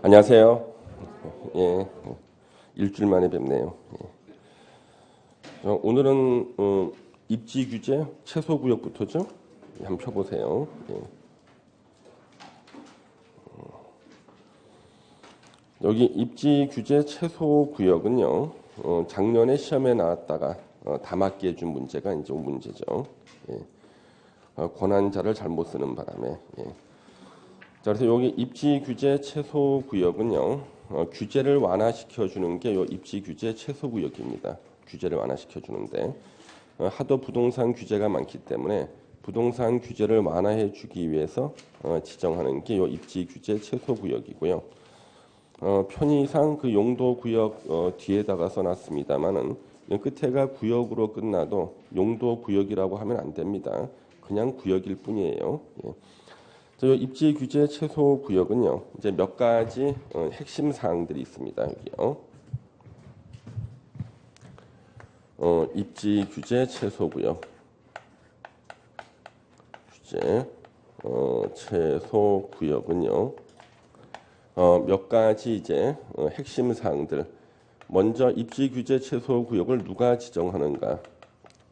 안녕하세요. 예, 일주일 만에 뵙네요. 오늘은 입지 규제 최소 구역부터죠. 한번 펴보세요. 예. 여기 입지 규제 최소 구역은요. 작년에 시험에 나왔다가 다 맞게 해준 문제가 이제 온 문제죠. 예. 권한자를 잘못 쓰는 바람에. 예. 자, 그래서 여기 입지 규제 최소 구역은요. 규제를 완화시켜 주는 게 요 입지 규제 최소 구역입니다. 규제를 완화시켜 주는데 하도 부동산 규제가 많기 때문에 부동산 규제를 완화해 주기 위해서 지정하는 게 요 입지 규제 최소 구역이고요. 편의상 그 용도 구역 뒤에다가 써놨습니다만은 끝에가 구역으로 끝나도 용도 구역이라고 하면 안 됩니다. 그냥 구역일 뿐이에요. 예. 입지 규제 최소 구역은요, 이제 몇 가지 핵심 사항들이 있습니다. 여기요. 입지 규제 최소 구역. 규제 최소 구역은요, 몇 가지 이제 핵심 사항들. 먼저 입지 규제 최소 구역을 누가 지정하는가?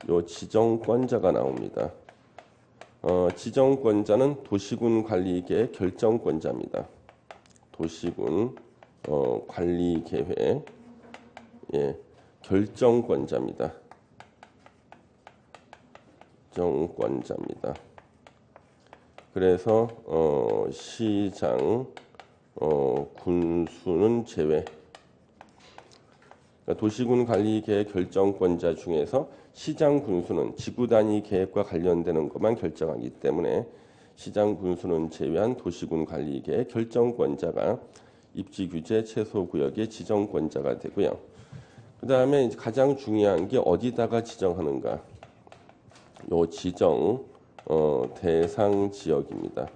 요 지정권자가 나옵니다. 지정권자는 도시군 관리계획 결정권자입니다. 도시군 관리계획 결정권자입니다. 결정권자입니다. 그래서 시장 군수는 제외. 그러니까 도시군 관리계획 결정권자 중에서 시장 군수는 지구 단위 계획과 관련되는 것만 결정하기 때문에 시장 군수는 제외한 도시군 관리계획 결정권자가 입지 규제 최소 구역의 지정권자가 되고요. 그 다음에 가장 중요한 게 어디다가 지정하는가? 요 지정 대상 지역입니다.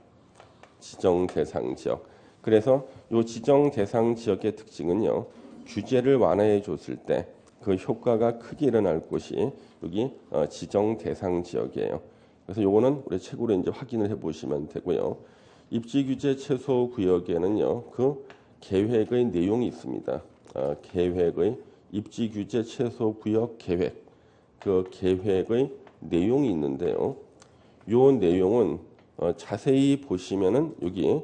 지정 대상 지역. 그래서 요 지정 대상 지역의 특징은요. 규제를 완화해 줬을 때 그 효과가 크게 일어날 곳이 여기 지정 대상 지역이에요. 그래서 요거는 우리 책으로 이제 확인을 해 보시면 되고요. 입지 규제 최소 구역에는요. 그 계획의 내용이 있습니다. 계획의 입지 규제 최소 구역 계획. 그 계획의 내용이 있는데요. 요 내용은 자세히 보시면은 여기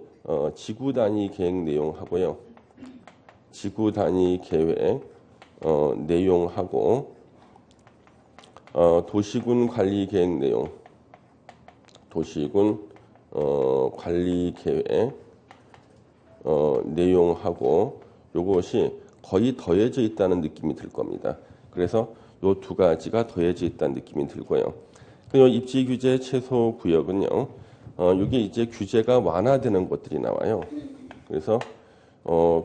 지구 단위 계획 내용하고요. 지구 단위 계획 내용하고 도시군 관리 계획 내용, 도시군 관리 계획 내용하고 요것이 거의 더해져 있다는 느낌이 들 겁니다. 그래서 요 두 가지가 더해져 있다는 느낌이 들고요. 그리고 입지 규제 최소 구역은요. 이게 이제 규제가 완화되는 것들이 나와요. 그래서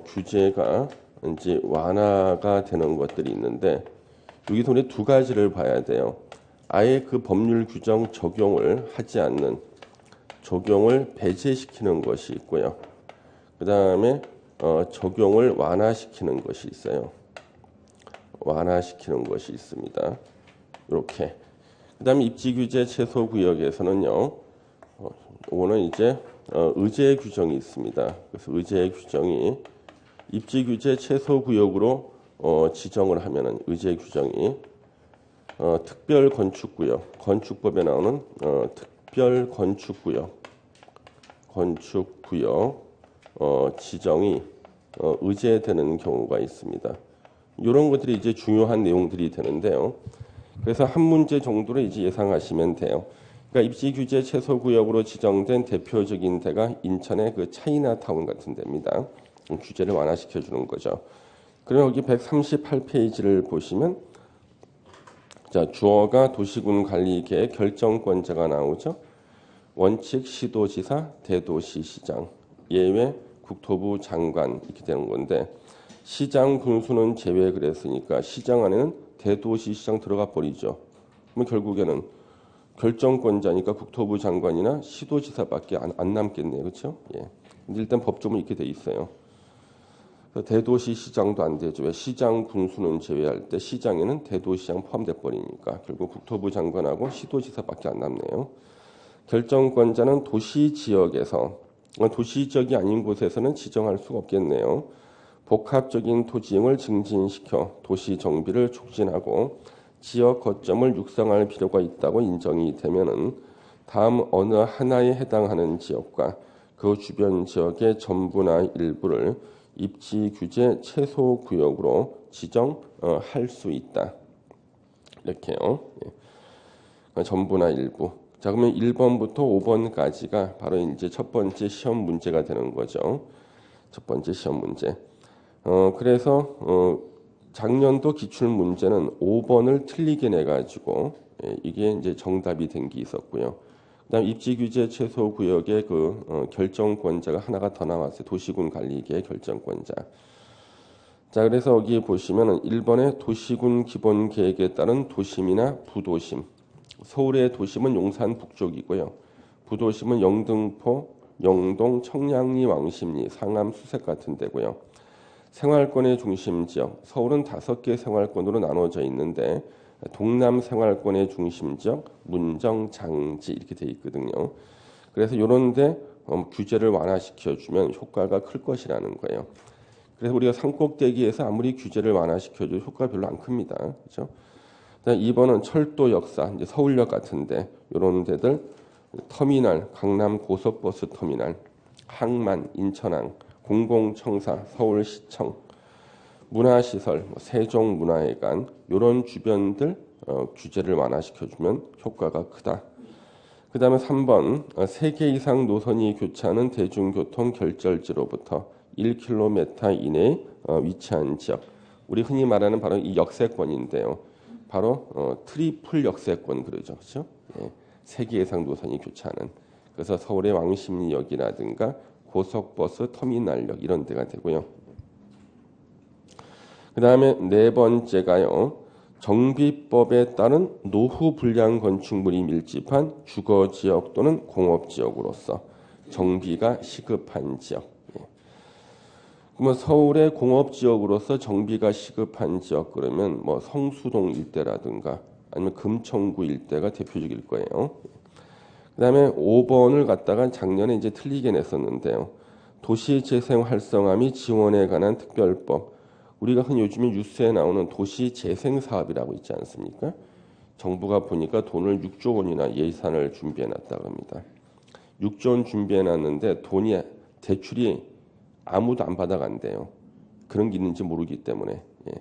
규제가 이제 완화가 되는 것들이 있는데 여기서 우리 두 가지를 봐야 돼요. 아예 그 법률 규정 적용을 하지 않는 적용을 배제시키는 것이 있고요. 그 다음에 적용을 완화시키는 것이 있어요. 완화시키는 것이 있습니다. 이렇게. 그 다음에 입지 규제 최소 구역에서는요. 이거는 이제 의제 규정이 있습니다. 그래서 의제 규정이 입지 규제 최소 구역으로 지정을 하면은 의제 규정이 특별 건축구역, 건축법에 나오는 특별 건축구역 지정이 의제되는 경우가 있습니다. 이런 것들이 이제 중요한 내용들이 되는데요. 그래서 한 문제 정도로 이제 예상하시면 돼요. 그러니까 입지 규제 최소 구역으로 지정된 대표적인 데가 인천의 그 차이나타운 같은 데입니다. 규제를 완화시켜 주는 거죠. 그럼 여기 138페이지를 보시면 자, 주어가 도시군 관리계획 결정권자가 나오죠. 원칙 시도지사, 대도시 시장, 예외 국토부 장관 이렇게 되는 건데 시장 군수는 제외 그랬으니까 시장 안에는 대도시 시장 들어가 버리죠. 그럼 결국에는 결정권자니까 국토부 장관이나 시도지사밖에 안 남겠네요. 그렇죠? 예. 일단 법조문 이렇게 돼 있어요. 대도시 시장도 안 되죠. 왜? 시장 군수는 제외할 때 시장에는 대도시장 포함돼 버리니까 결국 국토부 장관하고 시도지사밖에 안 남네요. 결정권자는 도시 지역에서 도시 지역이 아닌 곳에서는 지정할 수가 없겠네요. 복합적인 토지 이용을 증진시켜 도시 정비를 촉진하고 지역 거점을 육성할 필요가 있다고 인정이 되면은 다음 어느 하나에 해당하는 지역과 그 주변 지역의 전부나 일부를 입지 규제 최소 구역으로 지정할 수 있다. 이렇게요. 전부나 일부. 자, 그러면 1번부터 5번까지가 바로 이제 첫 번째 시험 문제가 되는 거죠. 첫 번째 시험 문제. 그래서 작년도 기출 문제는 5번을 틀리게 내 가지고 이게 이제 정답이 된 게 있었고요. 그다음 입지 규제 최소 구역의 그 결정권자가 하나가 더 나왔어요. 도시군 관리계의 결정권자. 자, 그래서 여기 보시면은 1번에 도시군 기본 계획에 따른 도심이나 부도심. 서울의 도심은 용산 북쪽이고요. 부도심은 영등포, 영동, 청량리, 왕십리, 상암, 수색 같은 데고요. 생활권의 중심 지역, 서울은 5개 생활권으로 나눠져 있는데 동남 생활권의 중심 지역, 문정, 장지 이렇게 돼 있거든요. 그래서 이런데 규제를 완화시켜주면 효과가 클 것이라는 거예요. 그래서 우리가 산꼭대기에서 아무리 규제를 완화시켜도 효과가 별로 안 큽니다. 그렇죠? 2번은 철도 역사, 이제 서울역 같은데 이런 데들, 터미널, 강남 고속버스 터미널, 항만, 인천항, 공공청사, 서울시청, 문화시설, 세종문화회관 이런 주변들 규제를 완화시켜주면 효과가 크다. 그 다음에 3번 3개 이상 노선이 교차하는 대중교통 결절지로부터 1km 이내에 위치한 지역. 우리 흔히 말하는 바로 이 역세권인데요. 바로 트리플 역세권 그러죠. 그렇죠? 예, 3개 이상 노선이 교차하는. 그래서 서울의 왕십리역이라든가 고속버스 터미널역 이런 데가 되고요. 그 다음에 네 번째가요. 정비법에 따른 노후 불량 건축물이 밀집한 주거지역 또는 공업지역으로서 정비가 시급한 지역. 예. 그러면 서울의 공업지역으로서 정비가 시급한 지역 그러면 뭐 성수동 일대라든가 아니면 금천구 일대가 대표적일 거예요. 그 다음에 5번을 갖다가 작년에 이제 틀리게 냈었는데요. 도시재생 활성화 및 지원에 관한 특별법. 우리가 흔히 요즘에 뉴스에 나오는 도시재생사업이라고 있지 않습니까? 정부가 보니까 돈을 6조 원이나 예산을 준비해 놨다고 합니다. 6조 원 준비해 놨는데 돈이 대출이 아무도 안 받아간대요. 그런 게 있는지 모르기 때문에. 예.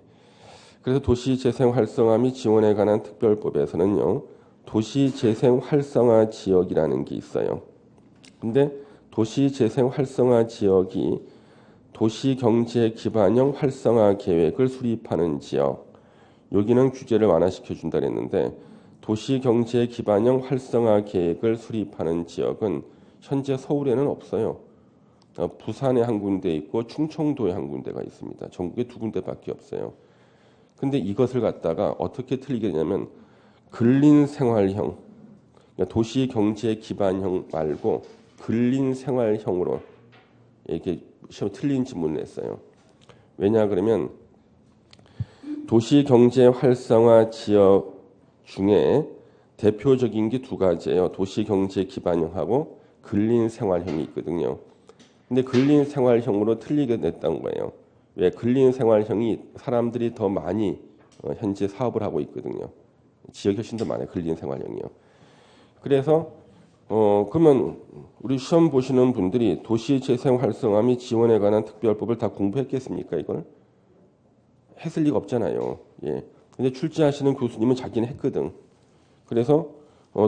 그래서 도시재생 활성화 및 지원에 관한 특별법에서는요. 도시재생 활성화 지역이라는 게 있어요. 근데 도시재생 활성화 지역이 도시경제 기반형 활성화 계획을 수립하는 지역. 여기는 규제를 완화시켜 준다 그랬는데 도시경제 기반형 활성화 계획을 수립하는 지역은 현재 서울에는 없어요. 부산에 한 군데 있고 충청도에 한 군데가 있습니다. 전국에 2군데밖에 없어요. 근데 이것을 갖다가 어떻게 틀리게 되냐면 근린생활형, 그러니까 도시경제 기반형 말고 근린생활형으로 이렇게 시험 틀린 질문을 냈어요. 왜냐 그러면 도시경제 활성화 지역 중에 대표적인 게 2가지예요. 도시경제 기반형하고 근린생활형이 있거든요. 근데 근린생활형으로 틀리게 냈던 거예요. 왜? 근린생활형이 사람들이 더 많이 현재 사업을 하고 있거든요. 지역이 훨씬 더 많아요. 근린생활형이요. 그래서 그러면 우리 시험 보시는 분들이 도시재생 활성화 및 지원에 관한 특별법을 다 공부했겠습니까? 이걸 했을 리가 없잖아요. 예. 근데 출제하시는 교수님은 자기는 했거든. 그래서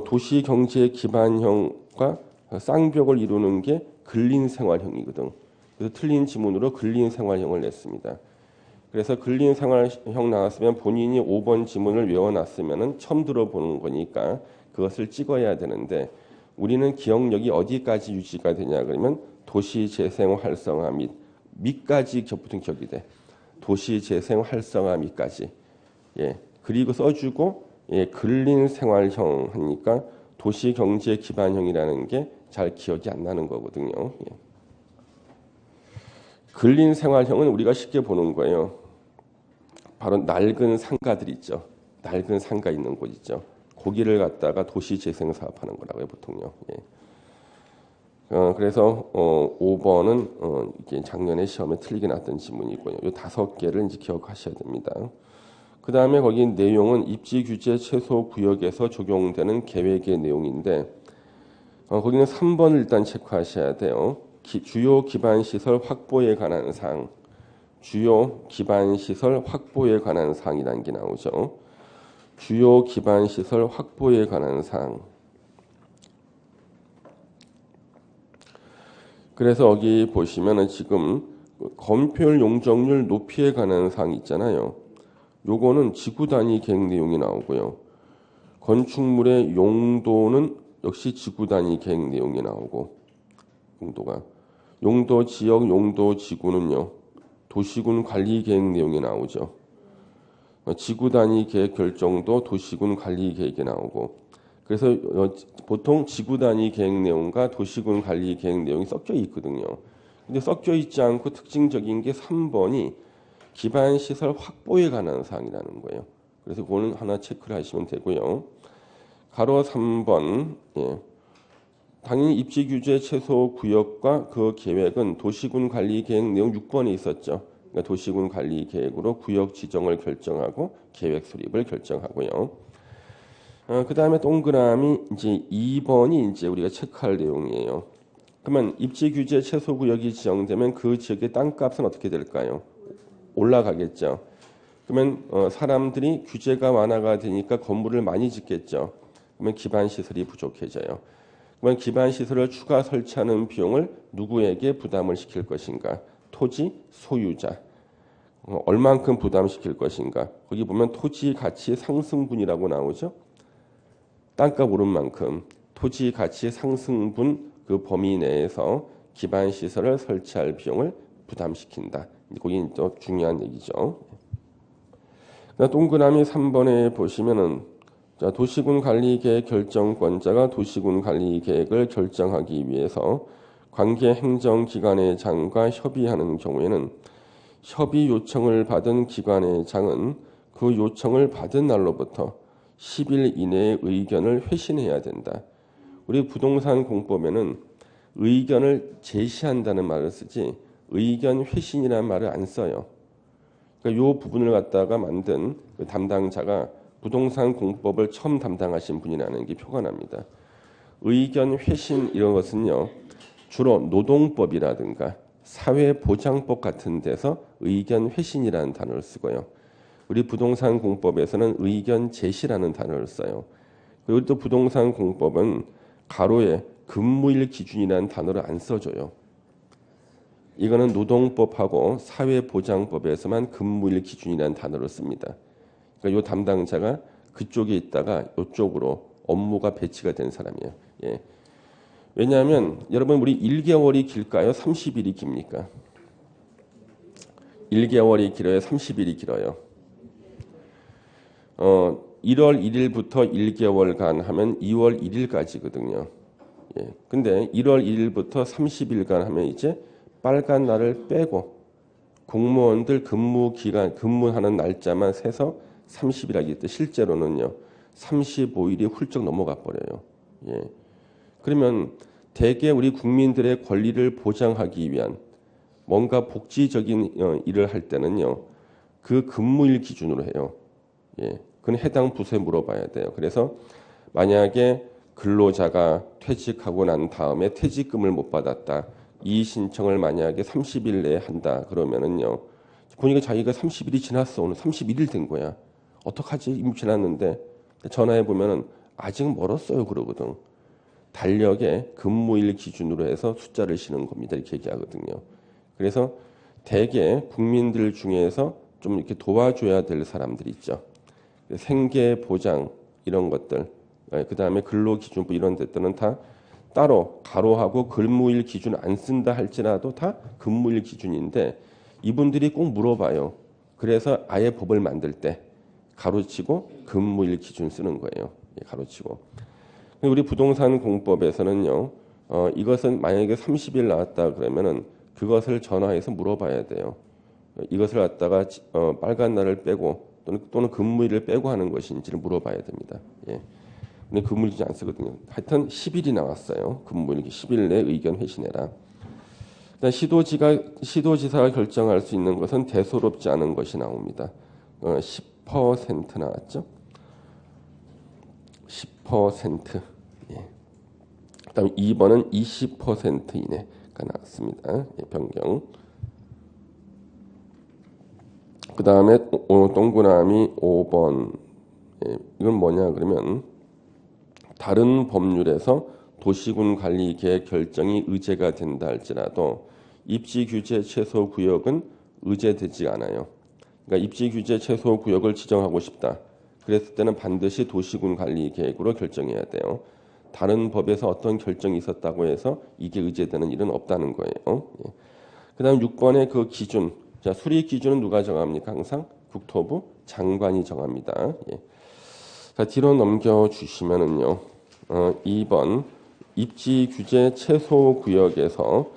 도시경제 기반형과 쌍벽을 이루는 게 근린생활형이거든. 그래서 틀린 지문으로 근린생활형을 냈습니다. 그래서 근린생활형 나왔으면 본인이 5번 지문을 외워놨으면 처음 들어보는 거니까 그것을 찍어야 되는데 우리는 기억력이 어디까지 유지가 되냐 그러면 도시재생 활성화 밑까지 보통 기억이 돼. 도시재생 활성화 밑까지. 예. 그리고 써주고 예, 근린생활형 하니까 도시경제 기반형이라는 게 잘 기억이 안 나는 거거든요. 예. 근린생활형은 우리가 쉽게 보는 거예요. 바로 낡은 상가들 있죠. 낡은 상가 있는 곳 있죠. 거기를 갖다가 도시재생 사업하는 거라고요, 보통요. 예. 그래서 5번은 이게 작년에 시험에 틀리게 났던 지문이고요. 이 5개를 이제 기억하셔야 됩니다. 그 다음에 거기 내용은 입지 규제 최소 구역에서 적용되는 계획의 내용인데 거기는 3번을 일단 체크하셔야 돼요. 주요 기반 시설 확보에 관한 사항, 주요 기반 시설 확보에 관한 사항이라는 게 나오죠. 주요 기반 시설 확보에 관한 사항. 그래서 여기 보시면은 지금 건폐율 용적률 높이에 관한 사항이 있잖아요. 요거는 지구 단위 계획 내용이 나오고요. 건축물의 용도는 역시 지구 단위 계획 내용이 나오고, 용도가 용도 지역 용도 지구는요 도시군 관리 계획 내용이 나오죠. 지구 단위 계획 결정도 도시군 관리 계획이 나오고, 그래서 보통 지구 단위 계획 내용과 도시군 관리 계획 내용이 섞여 있거든요. 근데 섞여 있지 않고 특징적인 게 3번이 기반 시설 확보에 관한 사항이라는 거예요. 그래서 그거는 하나 체크를 하시면 되고요. 가로 3번. 당연히 입지 규제 최소 구역과 그 계획은 도시군 관리 계획 내용 6번에 있었죠. 그러니까 도시군 관리 계획으로 구역 지정을 결정하고 계획 수립을 결정하고요. 그 다음에 동그라미 이제 2번이 이제 우리가 체크할 내용이에요. 그러면 입지 규제 최소 구역이 지정되면 그 지역의 땅값은 어떻게 될까요? 올라가겠죠. 그러면 사람들이 규제가 완화가 되니까 건물을 많이 짓겠죠. 그러면 기반 시설이 부족해져요. 그러면 기반 시설을 추가 설치하는 비용을 누구에게 부담을 시킬 것인가? 토지 소유자. 얼만큼 부담시킬 것인가? 거기 보면 토지 가치 상승분이라고 나오죠. 땅값 오른 만큼 토지 가치 상승분 그 범위 내에서 기반 시설을 설치할 비용을 부담시킨다. 거기 또 중요한 얘기죠. 동그라미 3번에 보시면은 자, 도시군 관리계획 결정권자가 도시군 관리계획을 결정하기 위해서 관계 행정기관의 장과 협의하는 경우에는 협의 요청을 받은 기관의 장은 그 요청을 받은 날로부터 10일 이내에 의견을 회신해야 된다. 우리 부동산 공법에는 의견을 제시한다는 말을 쓰지 의견 회신이라는 말을 안 써요. 그러니까 이 부분을 갖다가 만든 그 담당자가 부동산 공법을 처음 담당하신 분이라는 게 표가 납니다. 의견 회신 이런 것은요. 주로 노동법이라든가 사회보장법 같은 데서 의견 회신이라는 단어를 쓰고요. 우리 부동산 공법에서는 의견 제시라는 단어를 써요. 그리고 또 부동산 공법은 가로에 근무일 기준이라는 단어를 안 써줘요. 이거는 노동법하고 사회보장법에서만 근무일 기준이라는 단어를 씁니다. 그러니까 이 담당자가 그쪽에 있다가 이쪽으로 업무가 배치가 된 사람이에요. 예. 왜냐하면 여러분 우리 1개월이 길까요? 30일이 깁니까? 1개월이 길어요? 30일이 길어요? 1월 1일부터 1개월간 하면 2월 1일까지거든요. 예. 근데 1월 1일부터 30일간 하면 이제 빨간 날을 빼고 공무원들 근무 기간, 근무하는 날짜만 세서 30일하기 때문에 실제로는요. 35일이 훌쩍 넘어가 버려요. 예. 그러면 대개 우리 국민들의 권리를 보장하기 위한 뭔가 복지적인 일을 할 때는요. 그 근무일 기준으로 해요. 예. 그건 해당 부서에 물어봐야 돼요. 그래서 만약에 근로자가 퇴직하고 난 다음에 퇴직금을 못 받았다. 이 신청을 만약에 30일 내에 한다. 그러면은요. 보니까 자기가 30일이 지났어. 오늘 31일 된 거야. 어떡하지? 이미 지났는데 전화해 보면은 아직 멀었어요. 그러거든. 달력에 근무일 기준으로 해서 숫자를 쉬는 겁니다. 이렇게 얘기하거든요. 그래서 대개 국민들 중에서 좀 이렇게 도와줘야 될 사람들이 있죠. 생계 보장 이런 것들, 그 다음에 근로기준법 이런 데들은 다 따로 가로하고 근무일 기준 안 쓴다 할지라도 다 근무일 기준인데 이분들이 꼭 물어봐요. 그래서 아예 법을 만들 때 가로치고 근무일 기준 쓰는 거예요. 가로치고. 우리 부동산 공법에서는요. 이것은 만약에 30일 나왔다 그러면은 그것을 전화해서 물어봐야 돼요. 이것을 갖다가 빨간 날을 빼고 또는 근무일을 빼고 하는 것인지를 물어봐야 됩니다. 예. 근데 근무일기 안 쓰거든요. 하여튼 10일이 나왔어요. 근무일기 10일 내 의견 회신해라. 일단 시도지사가 결정할 수 있는 것은 대소롭지 않은 것이 나옵니다. 10% 나왔죠. 10%. 예. 그다음 2번은 20% 이내가 나왔습니다. 예, 변경. 그 다음에 동그라미 5번. 예, 이건 뭐냐 그러면 다른 법률에서 도시군 관리 계획 결정이 의제가 된다 할지라도 입지 규제 최소 구역은 의제되지 않아요. 그러니까 입지 규제 최소 구역을 지정하고 싶다. 그랬을 때는 반드시 도시군 관리 계획으로 결정해야 돼요. 다른 법에서 어떤 결정이 있었다고 해서 이게 의제되는 일은 없다는 거예요. 예. 그다음 6번의 그 기준. 자, 수립 기준은 누가 정합니까? 항상 국토부 장관이 정합니다. 예. 자, 뒤로 넘겨 주시면은요. 2번 입지 규제 최소 구역에서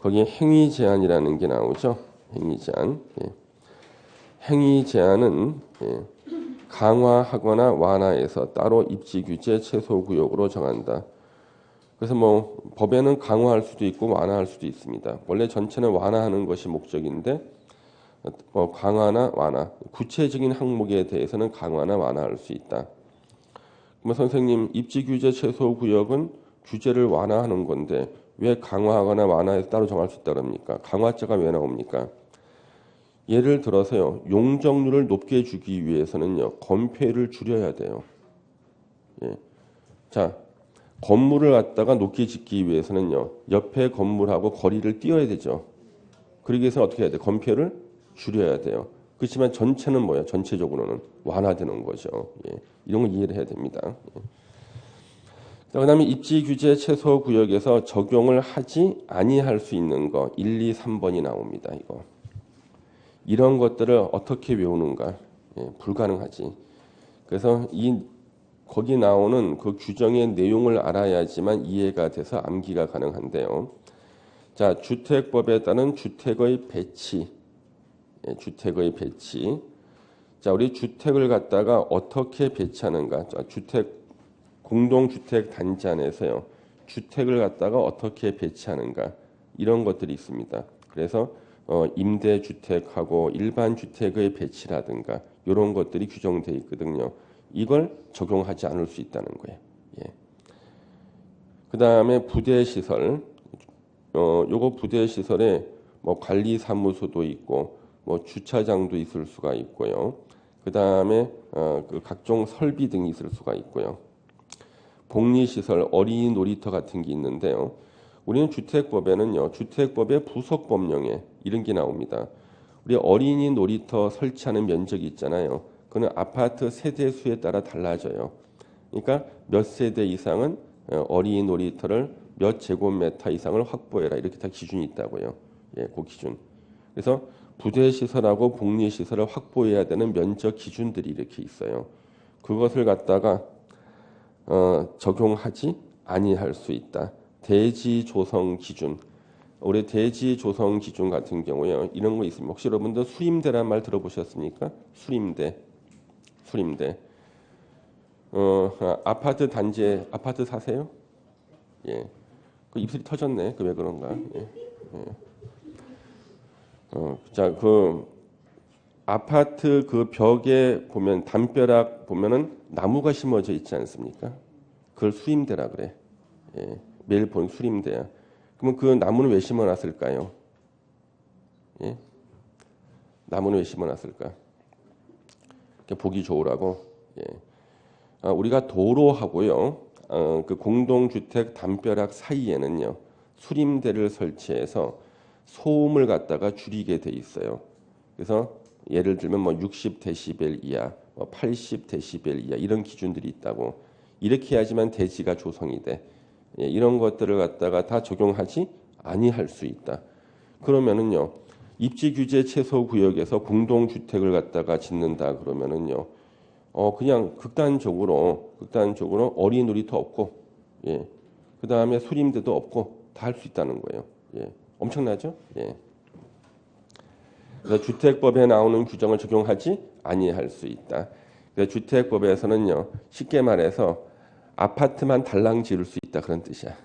거기에 행위 제한이라는 게 나오죠. 행위 제한. 예. 행위 제한은 예. 강화하거나 완화해서 따로 입지 규제 최소 구역으로 정한다. 그래서 뭐 법에는 강화할 수도 있고 완화할 수도 있습니다. 원래 전체는 완화하는 것이 목적인데 강화나 완화, 구체적인 항목에 대해서는 강화나 완화할 수 있다. 그러면 선생님 입지 규제 최소 구역은 규제를 완화하는 건데 왜 강화하거나 완화해서 따로 정할 수 있다 그럽니까? 강화자가 왜 나옵니까? 예를 들어서요. 용적률을 높게 주기 위해서는요. 건폐를 줄여야 돼요. 예. 자, 건물을 갖다가 높게 짓기 위해서는요. 옆에 건물하고 거리를 띄워야 되죠. 그러기 위해서 어떻게 해야 돼? 건폐를 줄여야 돼요. 그렇지만 전체는 뭐야? 전체적으로는 완화되는 거죠. 예. 이런 거 이해를 해야 됩니다. 예. 그다음에 입지 규제 최소 구역에서 적용을 하지 아니할 수 있는 거 1, 2, 3번이 나옵니다. 이거. 이런 것들을 어떻게 외우는가? 예, 불가능하지. 그래서 거기 나오는 그 규정의 내용을 알아야지만 이해가 돼서 암기가 가능한데요. 자, 주택법에 따른 주택의 배치. 예, 주택의 배치. 자, 우리 주택을 갖다가 어떻게 배치하는가? 자, 공동주택 단지 안에서요. 주택을 갖다가 어떻게 배치하는가? 이런 것들이 있습니다. 그래서 임대주택하고 일반 주택의 배치라든가 이런 것들이 규정되어 있거든요. 이걸 적용하지 않을 수 있다는 거예요. 예. 그 다음에 부대시설. 요거 부대시설에 뭐 관리사무소도 있고 뭐 주차장도 있을 수가 있고요. 그 다음에 그 각종 설비 등이 있을 수가 있고요. 복리시설, 어린이 놀이터 같은 게 있는데요. 우리는 주택법에는요. 주택법의 부속 법령에 이런 게 나옵니다. 우리 어린이 놀이터 설치하는 면적이 있잖아요. 그는 아파트 세대 수에 따라 달라져요. 그러니까 몇 세대 이상은 어린이 놀이터를 몇 제곱미터 이상을 확보해라. 이렇게 다 기준이 있다고요. 예, 그 기준. 그래서 부대시설하고 복리시설을 확보해야 되는 면적 기준들이 이렇게 있어요. 그것을 갖다가 적용하지 아니할 수 있다. 대지 조성 기준. 우리 대지 조성 기준 같은 경우에 이런 거 있습니다. 혹시 여러분들 수림대란 말 들어보셨습니까? 수림대. 아파트 단지에 아파트 사세요? 예. 그 입술이 터졌네. 그 왜 그런가? 예. 예. 자, 그 아파트 그 벽에 보면 담벼락 보면은 나무가 심어져 있지 않습니까? 그걸 수림대라 그래. 예. 매일 본 수림대야. 그러면 그 나무는 왜 심어놨을까요? 예? 나무는 왜 심어놨을까? 보기 좋으라고. 예. 우리가 도로하고요, 그 공동주택 담벼락 사이에는요, 수림대를 설치해서 소음을 갖다가 줄이게 돼 있어요. 그래서 예를 들면 뭐 60데시벨 이하, 80데시벨 이하 이런 기준들이 있다고. 이렇게 해야지만 대지가 조성이 돼. 예, 이런 것들을 갖다가 다 적용하지 아니할 수 있다. 그러면은요, 입지 규제 최소 구역에서 공동주택을 갖다가 짓는다 그러면은요, 그냥 극단적으로 어린이 놀이터 없고, 예, 그 다음에 수림대도 없고 다 할 수 있다는 거예요. 예, 엄청나죠? 예. 그래서 주택법에 나오는 규정을 적용하지 아니할 수 있다. 그래서 주택법에서는요, 쉽게 말해서 아파트만 달랑 지을 수 있다 그런 뜻이야.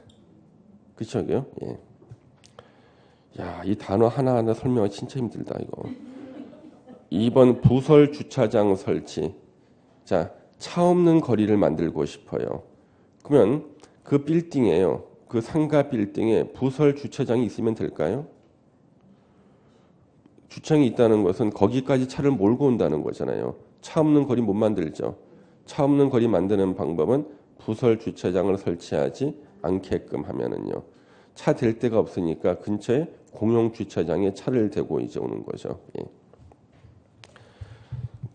그쵸, 이게요? 예. 야, 이 단어 하나하나 설명하기 진짜 힘들다 이거. 2번 부설 주차장 설치. 자, 차 없는 거리를 만들고 싶어요. 그러면 그 빌딩에요. 그 상가 빌딩에 부설 주차장이 있으면 될까요? 주차장이 있다는 것은 거기까지 차를 몰고 온다는 거잖아요. 차 없는 거리 못 만들죠. 차 없는 거리 만드는 방법은 부설 주차장을 설치하지 않게끔 하면은요. 차 댈 데가 없으니까 근처에 공용 주차장에 차를 대고 이제 오는 거죠. 예.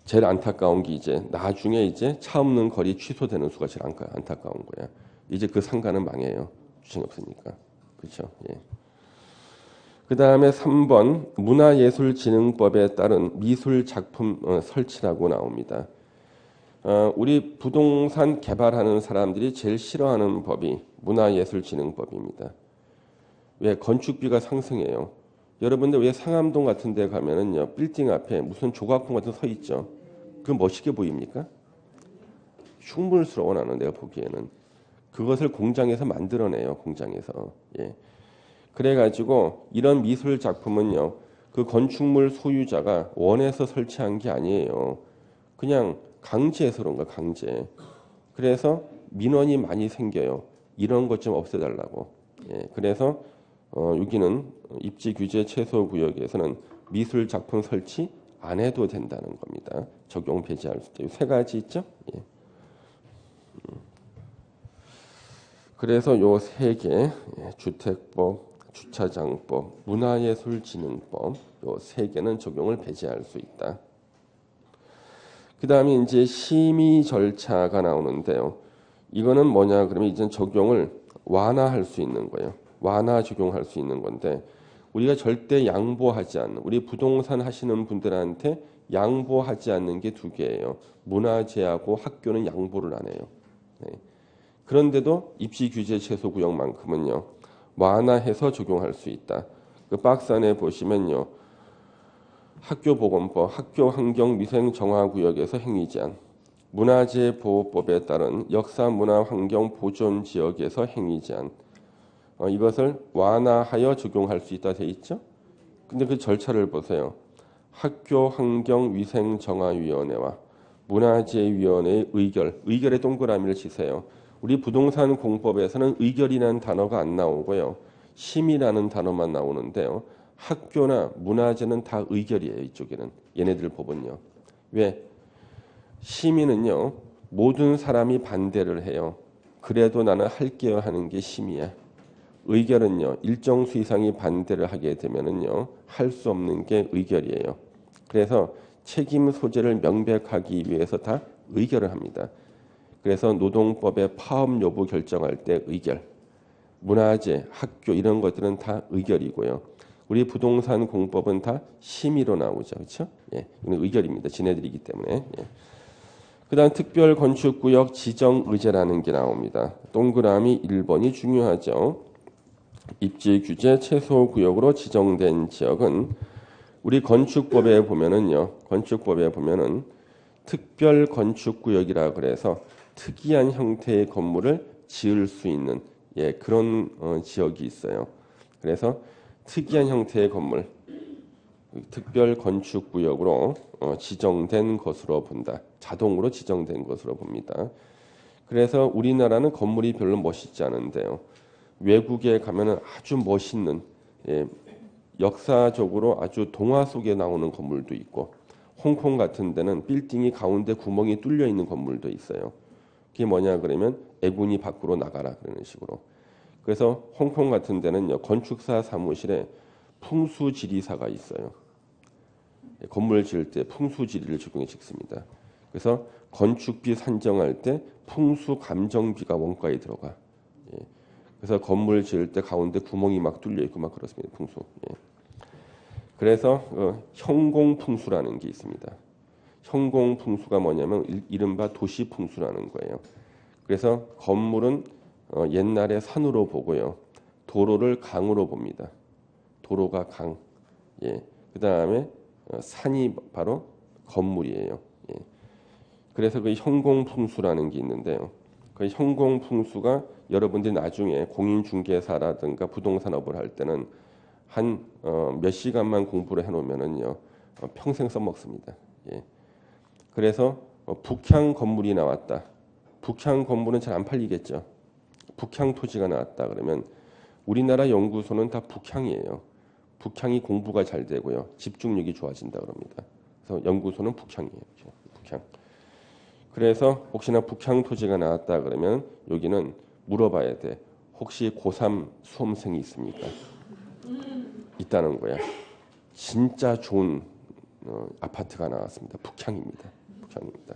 제일 안타까운 게 이제 나중에 이제 차 없는 거리 취소되는 수가 제일 안타까운 거야. 이제 그 상가는 망해요. 주차장이 없으니까. 그렇죠? 예. 그 다음에 3번 문화예술진흥법에 따른 미술 작품 설치라고 나옵니다. 우리 부동산 개발하는 사람들이 제일 싫어하는 법이 문화예술진흥법입니다. 왜? 건축비가 상승해요. 여러분들 왜 상암동 같은 데 가면은요, 빌딩 앞에 무슨 조각품 같은 거 서 있죠? 그 멋있게 보입니까? 흉물스러워 나는 내가 보기에는. 그것을 공장에서 만들어내요, 공장에서. 예. 그래가지고 이런 미술 작품은요, 그 건축물 소유자가 원해서 설치한 게 아니에요. 그냥 강제해서 그런 거야, 강제. 그래서 민원이 많이 생겨요. 이런 것 좀 없애달라고. 예, 그래서 여기는 입지 규제 최소 구역에서는 미술 작품 설치 안 해도 된다는 겁니다. 적용 배제할 수 있죠. 세 가지 있죠. 예. 그래서 요 세 개, 예, 주택법, 주차장법, 문화예술진흥법 요 세 개는 적용을 배제할 수 있다. 그 다음에 이제 심의 절차가 나오는데요. 이거는 뭐냐 그러면 이제 적용을 완화할 수 있는 거예요. 완화 적용할 수 있는 건데 우리가 절대 양보하지 않는 우리 부동산 하시는 분들한테 양보하지 않는 게 두 개예요. 문화재하고 학교는 양보를 안 해요. 네. 그런데도 입시 규제 최소 구역만큼은요. 완화해서 적용할 수 있다. 그 박스 안에 보시면요. 학교보건법, 학교환경위생정화구역에서 행위제한, 문화재보호법에 따른 역사문화환경보존지역에서 행위제한, 이것을 완화하여 적용할 수 있다 돼 있죠. 근데 그 절차를 보세요. 학교환경위생정화위원회와 문화재위원회의 의결에 동그라미를 치세요. 우리 부동산 공법에서는 의결이라는 단어가 안 나오고요. 심의라는 단어만 나오는데요. 학교나 문화재는 다 의결이에요. 이쪽에는. 얘네들 법은요. 왜? 심의는요. 모든 사람이 반대를 해요. 그래도 나는 할게요 하는 게 심의야. 의결은요. 일정 수 이상이 반대를 하게 되면은요. 할 수 없는 게 의결이에요. 그래서 책임 소재를 명백하기 위해서 다 의결을 합니다. 그래서 노동법의 파업 여부 결정할 때 의결, 문화재, 학교 이런 것들은 다 의결이고요. 우리 부동산 공법은 다 심의로 나오죠. 그렇죠? 예, 이건 의결입니다. 지네들이기 때문에. 예. 그다음 특별 건축구역 지정 의제라는 게 나옵니다. 동그라미 1번이 중요하죠. 입지 규제 최소 구역으로 지정된 지역은 우리 건축법에 보면은요. 건축법에 보면은 특별 건축구역이라 그래서 특이한 형태의 건물을 지을 수 있는 예, 그런 지역이 있어요. 그래서 특이한 형태의 건물, 특별 건축구역으로 지정된 것으로 본다. 자동으로 지정된 것으로 봅니다. 그래서 우리나라는 건물이 별로 멋있지 않은데요. 외국에 가면은 아주 멋있는 예, 역사적으로 아주 동화 속에 나오는 건물도 있고 홍콩 같은 데는 빌딩이 가운데 구멍이 뚫려 있는 건물도 있어요. 그게 뭐냐 그러면 애군이 밖으로 나가라 그런 식으로. 그래서 홍콩 같은 데는요. 건축사 사무실에 풍수지리사가 있어요. 건물 지을 때 풍수지리를 적용해 찍습니다. 그래서 건축비 산정할 때 풍수감정비가 원가에 들어가. 예. 그래서 건물 지을 때 가운데 구멍이 막 뚫려 있고 막 그렇습니다. 풍수. 예. 그래서 형공풍수라는 게 있습니다. 형공풍수가 뭐냐면 이른바 도시풍수라는 거예요. 그래서 건물은 옛날에 산으로 보고요. 도로를 강으로 봅니다. 도로가 강. 예. 그다음에 산이 바로 건물이에요. 예. 그래서 그 형공풍수라는 게 있는데요. 그 형공풍수가 여러분들이 나중에 공인중개사라든가 부동산업을 할 때는 한 몇 시간만 공부를 해놓으면은요 평생 써먹습니다. 예. 그래서 북향 건물이 나왔다. 북향 건물은 잘 안 팔리겠죠. 북향 토지가 나왔다 그러면 우리나라 연구소는 다 북향이에요. 북향이 공부가 잘 되고요. 집중력이 좋아진다 그럽니다. 그래서 연구소는 북향이에요. 북향. 그래서 혹시나 북향 토지가 나왔다 그러면 여기는 물어봐야 돼. 혹시 고3 수험생이 있습니까? 있다는 거야. 진짜 좋은 아파트가 나왔습니다. 북향입니다. 북향입니다.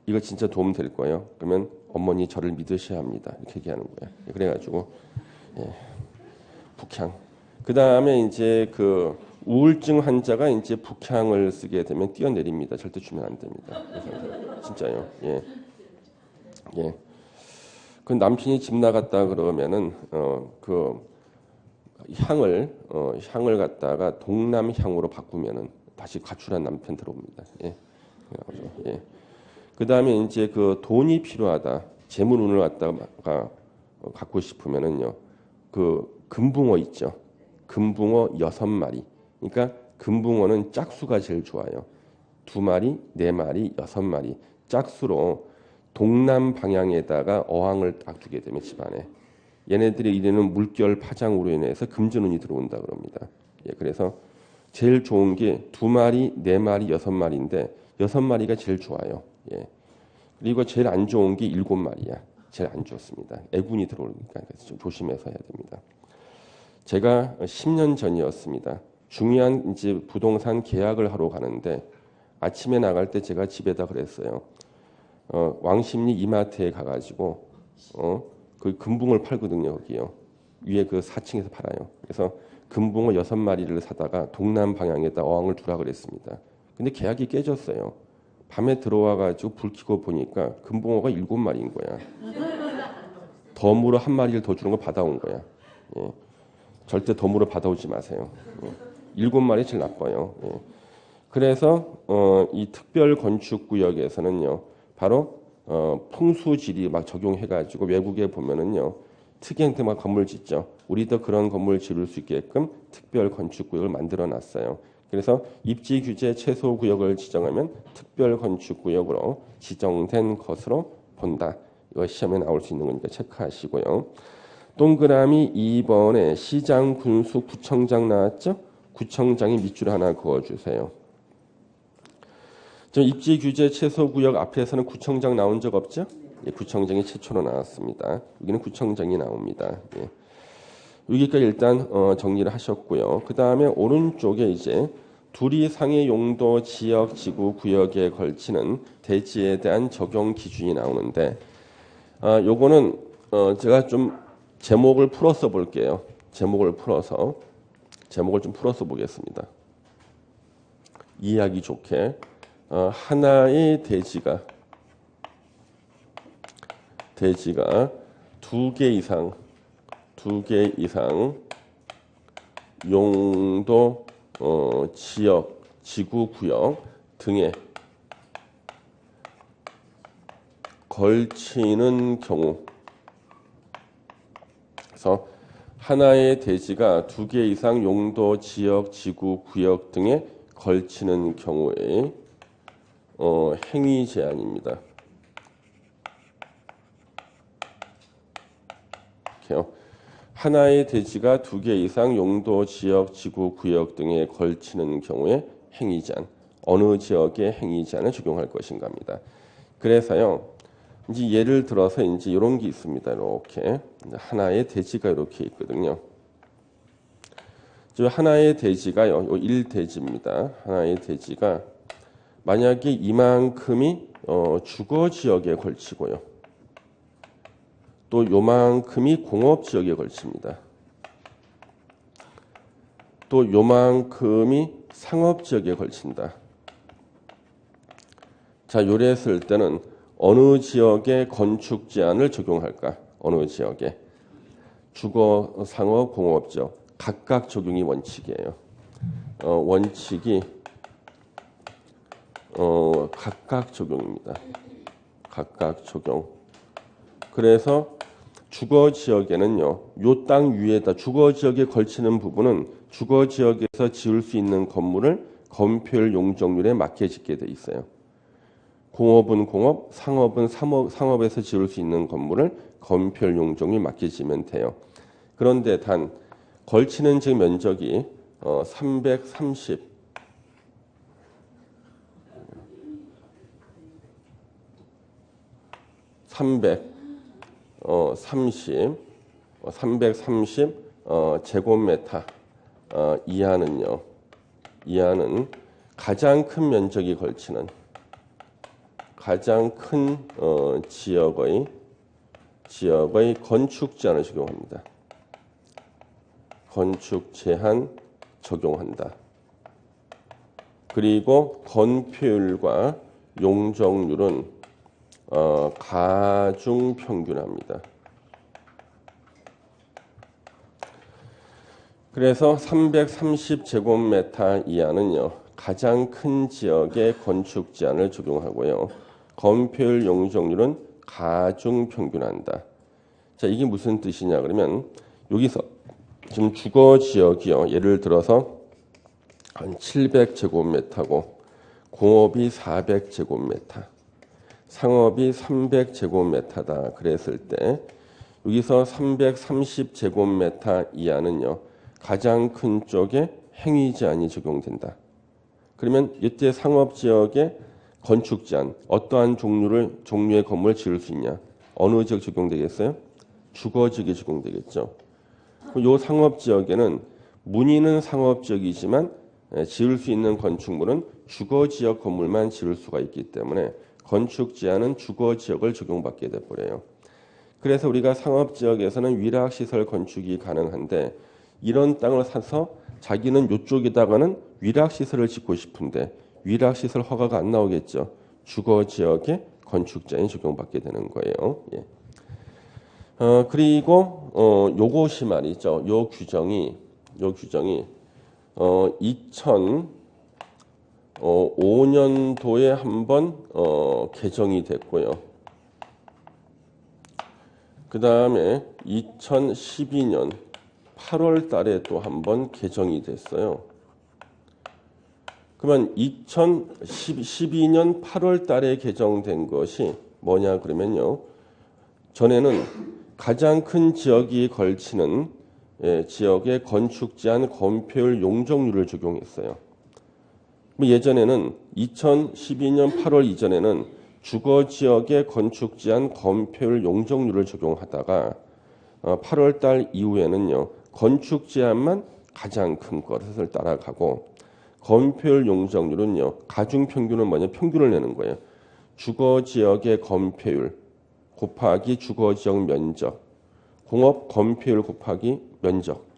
이거 진짜 도움 될 거예요. 그러면 어머니 저를 믿으셔야 합니다. 이렇게 얘기하는 거야. 그래가지고 예, 북향. 그 다음에 이제 그 우울증 환자가 이제 북향을 쓰게 되면 뛰어내립니다. 절대 주면 안 됩니다. 진짜요. 예, 예. 그 남편이 집 나갔다 그러면은 그 향을 갖다가 동남향으로 바꾸면은 다시 가출한 남편 들어옵니다. 예. 예. 그 다음에 이제 그 돈이 필요하다. 재물운을 갖다가 갖고 싶으면은요. 그 금붕어 있죠. 금붕어 6마리. 그러니까 금붕어는 짝수가 제일 좋아요. 2마리, 4마리, 6마리. 짝수로 동남 방향에다가 어항을 딱 두게 되면 집안에 얘네들이 이르는 물결 파장으로 인해서 금전운이 들어온다 그럽니다. 예, 그래서 제일 좋은 게 2마리, 4마리, 6마리인데 6마리가 제일 좋아요. 예. 그리고 제일 안 좋은 게 7마리야. 제일 안 좋습니다. 애군이 들어오니까 그래서 좀 조심해서 해야 됩니다. 제가 10년 전이었습니다. 중요한 이제 부동산 계약을 하러 가는데 아침에 나갈 때 제가 집에다 그랬어요. 왕십리 이마트에 가가지고 그 금붕어를 팔거든요. 거기요. 위에 그 4층에서 팔아요. 그래서 금붕어 6마리를 사다가 동남 방향에다 어항을 두라 그랬습니다. 근데 계약이 깨졌어요. 밤에 들어와가지고 불 켜고 보니까 금붕어가 7마리인 거야. 덤으로 1마리를 더 주는 거 받아온 거야. 예. 절대 덤으로 받아오지 마세요. 예. 7마리 제일 나빠요. 예. 그래서 이 특별 건축 구역에서는요. 바로 풍수지리 막 적용해가지고 외국에 보면은요. 특이한테 막 건물 짓죠. 우리도 그런 건물 지을 수 있게끔 특별 건축 구역을 만들어 놨어요. 그래서 입지 규제 최소 구역을 지정하면 특별 건축 구역으로 지정된 것으로 본다. 이거 시험에 나올 수 있는 거니까 체크하시고요. 동그라미 2번에 시장, 군수, 구청장 나왔죠? 구청장이 밑줄 하나 그어주세요. 저 입지 규제 최소 구역 앞에서는 구청장 나온 적 없죠? 예, 구청장이 최초로 나왔습니다. 여기는 구청장이 나옵니다. 예. 여기까지 일단 정리를 하셨고요. 그 다음에 오른쪽에 이제 둘 이상의 용도, 지역, 지구, 구역에 걸치는 대지에 대한 적용 기준이 나오는데 요거는 제가 좀 제목을 풀어서 볼게요. 제목을 좀 풀어서 보겠습니다. 이해하기 좋게 하나의 대지가 2개 이상 용도, 지역, 지구, 구역 등에 걸치는 경우, 그래서 하나의 대지가 2개 이상 용도, 지역, 지구, 구역 등에 걸치는 경우에 행위 제한입니다. 이렇게요. 하나의 대지가 2개 이상 용도, 지역, 지구, 구역 등에 걸치는 경우에 행위 제한. 어느 지역에 행위 제한을 적용할 것인가 합니다. 그래서요. 이제 예를 들어서 이제 이런 게 있습니다. 이렇게 하나의 대지가 이렇게 있거든요. 저 하나의 대지가요. 1대지입니다. 하나의 대지가 만약에 이만큼이 주거 지역에 걸치고요. 또 요만큼이 공업 지역에 걸칩니다. 또 요만큼이 상업 지역에 걸친다. 자, 요랬을 때는 어느 지역에 건축 제한을 적용할까? 어느 지역에? 주거, 상업, 공업 지역 각각 적용이 원칙이에요. 원칙이 각각 적용입니다. 각각 적용. 그래서 주거 지역에는요, 요 땅 위에다 주거 지역에 걸치는 부분은 주거 지역에서 지을 수 있는 건물을 건폐율 용적률에 맞게 짓게 돼 있어요. 공업은 공업, 상업은 상업에서 지을 수 있는 건물을 건폐율 용적률에 맞게 지으면 돼요. 그런데 단 걸치는 즉 면적이 330 330 제곱미터 이하는 가장 큰 면적이 걸치는 가장 큰 지역의 건축 제한을 적용합니다. 건축 제한 적용한다. 그리고 건폐율과 용적률은 가중 평균합니다. 그래서 330제곱미터 이하는요, 가장 큰 지역의 건축 제한을 적용하고요. 건폐율 용적률은 가중 평균한다. 자, 이게 무슨 뜻이냐 그러면 여기서 지금 주거 지역이요. 예를 들어서 한 700제곱미터고 공업이 400제곱미터, 상업이 300제곱미터다. 그랬을 때 여기서 330제곱미터 이하는요. 가장 큰 쪽에 행위 제한이 적용된다. 그러면 이때 상업 지역에 건축 제한, 어떠한 종류의 건물을 지을 수 있냐? 어느 지역 적용되겠어요? 주거 지역에 적용되겠죠. 이 상업 지역에는 문의는 상업 지역이지만 지을 수 있는 건축물은 주거 지역 건물만 지을 수가 있기 때문에 건축 제한은 주거 지역을 적용받게 돼 버려요. 그래서 우리가 상업 지역에서는 위락 시설 건축이 가능한데 이런 땅을 사서 자기는 이쪽에다가는 위락 시설을 짓고 싶은데 위락 시설 허가가 안 나오겠죠. 주거 지역에 건축 제한이 적용받게 되는 거예요. 예. 그리고 요것이 말이죠. 요 규정이 2005년도에 한번 개정이 됐고요. 그 다음에 2012년 8월 달에 또 한번 개정이 됐어요. 그러면 2012년 8월 달에 개정된 것이 뭐냐 그러면요. 전에는 가장 큰 지역이 걸치는 지역의 건축 제한 건폐율 용적률을 적용했어요. 예전에는 2012년 8월 이전에는 주거 지역의 건축 제한 건폐율 용적률을 적용하다가 8월 달 이후에는요. 건축 제한만 가장 큰 것을 따라가고 건폐율 용적률은요. 가중 평균은 뭐냐? 평균을 내는 거예요. 주거 지역의 건폐율 곱하기 주거 지역 면적, 공업 건폐율 곱하기 면적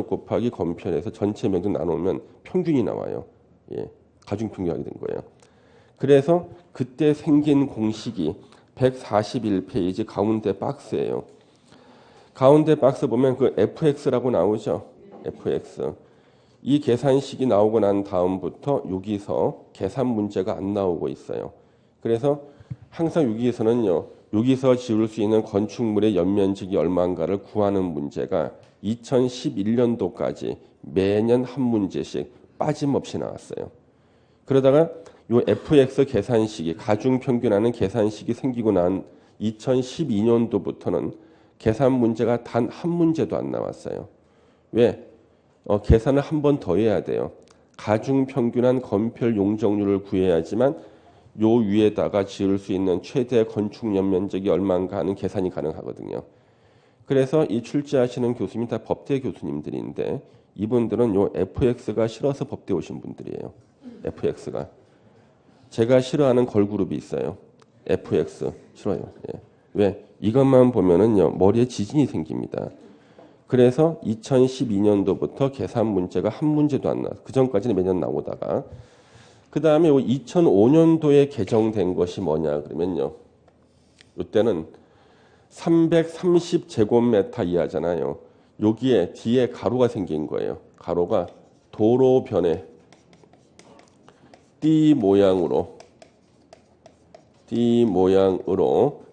곱하기 건폐율에서 전체 면적 나누면 평균이 나와요. 예, 가중 평균하게 된 거예요. 그래서 그때 생긴 공식이 141페이지 가운데 박스예요. 가운데 박스 보면 그 fx라고 나오죠. fx. 이 계산식이 나오고 난 다음부터 여기서 계산 문제가 안 나오고 있어요. 그래서 항상 여기에서는요. 여기서 지을 수 있는 건축물의 연면적이 얼마인가를 구하는 문제가 2011년도까지 매년 한 문제씩 빠짐없이 나왔어요. 그러다가 이 fx 계산식이 가중평균하는 계산식이 생기고 난 2012년도부터는 계산 문제가 단 한 문제도 안 나왔어요. 왜? 계산을 한 번 더 해야 돼요. 가중평균한 건폐율 용적률을 구해야지만 요 위에다가 지을 수 있는 최대 건축 연면적이 얼마인가 하는 계산이 가능하거든요. 그래서 이 출제하시는 교수님이 다 법대 교수님들인데 이분들은 요 fx가 싫어서 법대 오신 분들이에요. fx가. 제가 싫어하는 걸그룹이 있어요. fx 싫어요. 예. 왜? 이것만 보면은요 머리에 지진이 생깁니다. 그래서 2012년도부터 계산 문제가 한 문제도 안 나와요. 그 전까지는 매년 나오다가 그 다음에 2005년도에 개정된 것이 뭐냐 그러면요. 이때는 330제곱미터 이하잖아요. 여기에 뒤에 가로가 생긴 거예요. 가로가 도로변에 띠 모양으로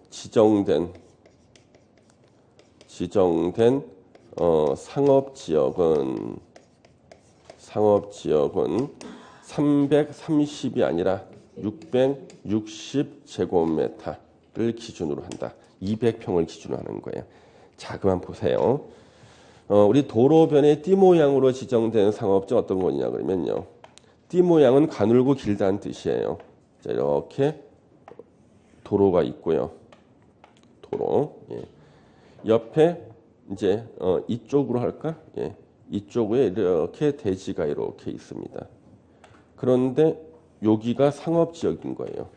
지정된 지정된 상업지역은 330이 아니라 660제곱미터를 기준으로 한다. 200평을 기준으로 하는 거예요. 자, 그만 보세요. 우리 도로변의 띠 모양으로 지정된 상업지역 어떤 거냐 그러면요. 띠 모양은 가늘고 길다는 뜻이에요. 자, 이렇게 도로가 있고요. 도로. 예. 옆에 이제 이쪽으로 할까? 예. 이쪽에 이렇게 대지가 이렇게 있습니다. 그런데 여기가 상업지역인 거예요.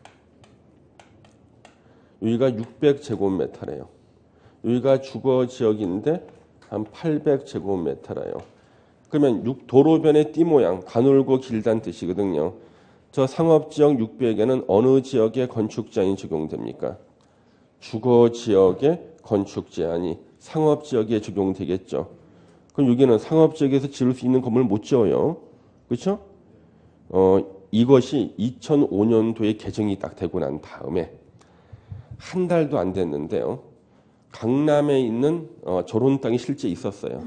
여기가 600제곱미터래요. 여기가 주거지역인데 한 800제곱미터래요. 그러면 도로변의 띠 모양, 가늘고 길다는 뜻이거든요. 저 상업지역 600에는 어느 지역에 건축 제한이 적용됩니까? 주거지역에 건축 제한이 상업지역에 적용되겠죠. 그럼 여기는 상업지역에서 지을 수 있는 건물 못 지어요. 그렇죠? 이것이 2005년도에 개정이 딱 되고 난 다음에 한 달도 안 됐는데요. 강남에 있는 저런 땅이 실제 있었어요.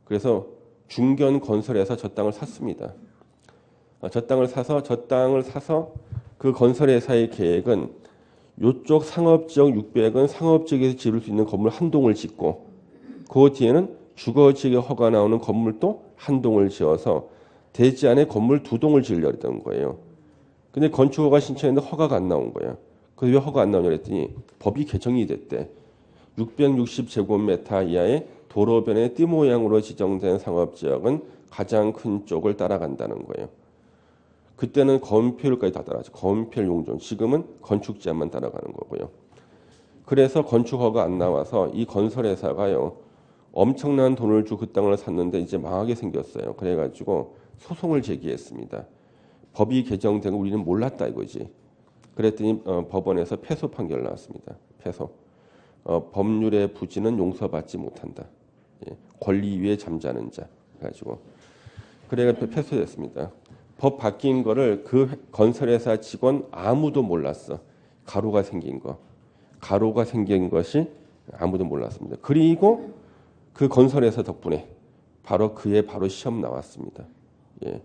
그래서 중견건설에서 저 땅을 샀습니다. 저 땅을 사서 그 건설회사의 계획은 이쪽 상업지역 600은 상업지역에서 지을 수 있는 건물 한 동을 짓고 그 뒤에는 주거지역에 허가 나오는 건물도 한 동을 지어서 대지 안에 건물 2동을 지으려고 했던 거예요. 근데 건축허가 신청했는데 허가가 안 나온 거예요. 그래서 왜 허가 안 나오냐 그랬더니 법이 개정이 됐대. 660제곱미터 이하의 도로변의 띠 모양으로 지정된 상업지역은 가장 큰 쪽을 따라간다는 거예요. 그때는 건폐율까지 다 따라가죠. 건폐율 용존. 지금은 건축 제한만 따라가는 거고요. 그래서 건축허가 안 나와서 이 건설회사가요. 엄청난 돈을 주고 그 땅을 샀는데 이제 망하게 생겼어요. 그래가지고 소송을 제기했습니다. 법이 개정된 거 우리는 몰랐다 이거지. 그랬더니 법원에서 패소 판결 나왔습니다. 패소. 법률의 부지는 용서받지 못한다. 예. 권리 위에 잠자는 자. 그래가지고 그래가 패소됐습니다. 법 바뀐 거를 그 건설회사 직원 아무도 몰랐어. 가로가 생긴 거. 가로가 생긴 것이 아무도 몰랐습니다. 그리고 그 건설회사 덕분에 바로 시험 나왔습니다. 예.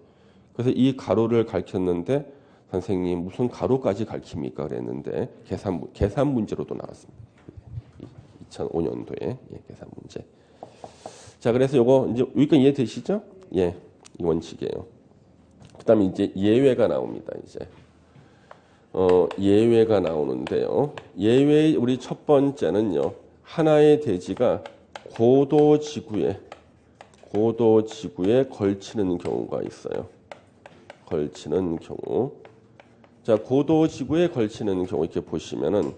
그래서 이 가로를 가르쳤는데 선생님 무슨 가로까지 가르칩니까? 그랬는데 계산 문제로도 나왔습니다. 2005년도에 계산 문제. 자, 그래서 요거 이제 여기까지 이해되시죠? 예, 이 원칙이에요. 그다음에 이제 예외가 나옵니다. 이제 예외가 나오는데요. 예외 우리 첫 번째는요. 하나의 대지가 고도 지구에 걸치는 경우가 있어요. 걸치는 경우. 자, 고도 지구에 걸치는 경우 이렇게 보시면은